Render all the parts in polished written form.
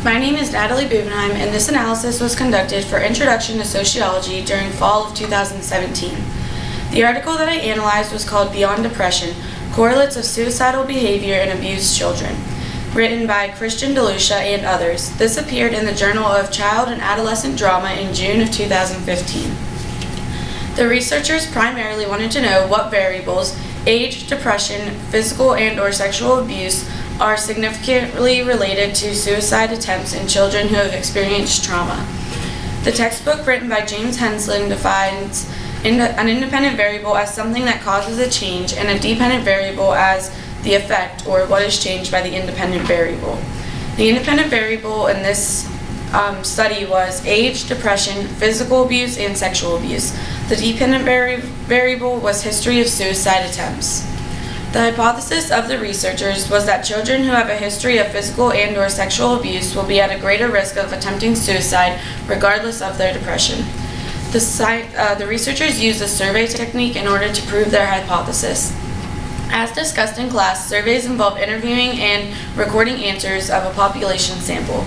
My name is Natalie Bubenheim, and this analysis was conducted for Introduction to Sociology during fall of 2017. The article that I analyzed was called Beyond Depression: Correlates of Suicidal Behavior in Abused Children, written by Christian DeLucia and others. This appeared in the Journal of Child and Adolescent Drama in June of 2015. The researchers primarily wanted to know what variables, age, depression, physical and/or sexual abuse, are significantly related to suicide attempts in children who have experienced trauma. The textbook written by James Henslin defines an independent variable as something that causes a change and a dependent variable as the effect, or what is changed by the independent variable. The independent variable in this study was age, depression, physical abuse, and sexual abuse. The dependent variable was history of suicide attempts. The hypothesis of the researchers was that children who have a history of physical and/or sexual abuse will be at a greater risk of attempting suicide regardless of their depression. The researchers used a survey technique in order to prove their hypothesis. As discussed in class, surveys involve interviewing and recording answers of a population sample.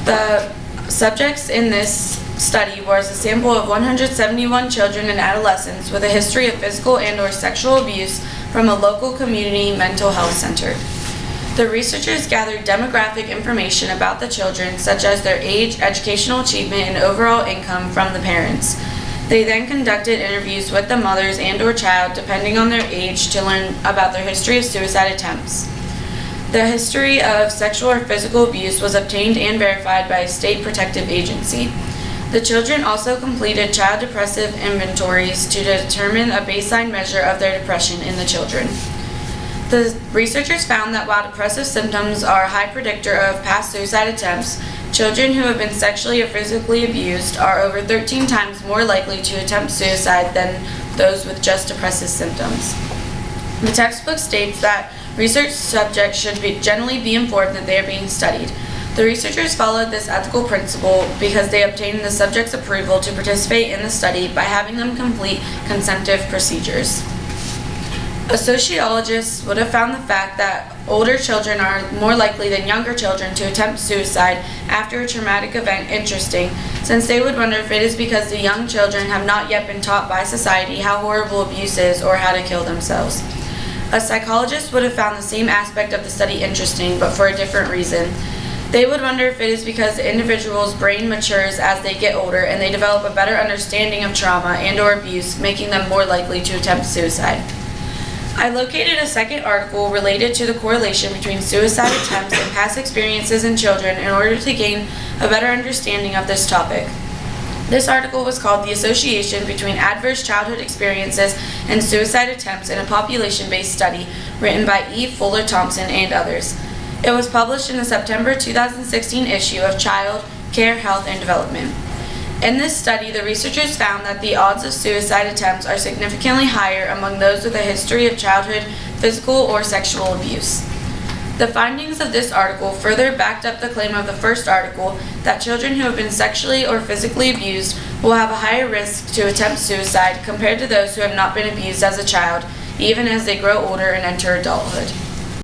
The subjects in this study was a sample of 171 children and adolescents with a history of physical and/or sexual abuse from a local community mental health center. The researchers gathered demographic information about the children, such as their age, educational achievement, and overall income from the parents. They then conducted interviews with the mothers and/or child, depending on their age, to learn about their history of suicide attempts. The history of sexual or physical abuse was obtained and verified by a state protective agency. The children also completed child depressive inventories to determine a baseline measure of their depression in the children. The researchers found that while depressive symptoms are a high predictor of past suicide attempts, children who have been sexually or physically abused are over 13 times more likely to attempt suicide than those with just depressive symptoms. The textbook states that research subjects should generally be informed that they are being studied. The researchers followed this ethical principle because they obtained the subject's approval to participate in the study by having them complete consentive procedures. A sociologist would have found the fact that older children are more likely than younger children to attempt suicide after a traumatic event interesting, since they would wonder if it is because the young children have not yet been taught by society how horrible abuse is or how to kill themselves. A psychologist would have found the same aspect of the study interesting, but for a different reason. They would wonder if it is because the individual's brain matures as they get older and they develop a better understanding of trauma and/or abuse, making them more likely to attempt suicide. I located a second article related to the correlation between suicide attempts and past experiences in children in order to gain a better understanding of this topic. This article was called The Association Between Adverse Childhood Experiences and Suicide Attempts in a Population-Based Study, written by E. Fuller Thompson and others. It was published in the September 2016 issue of Child, Care, Health, and Development. In this study, the researchers found that the odds of suicide attempts are significantly higher among those with a history of childhood physical or sexual abuse. The findings of this article further backed up the claim of the first article that children who have been sexually or physically abused will have a higher risk to attempt suicide compared to those who have not been abused as a child, even as they grow older and enter adulthood.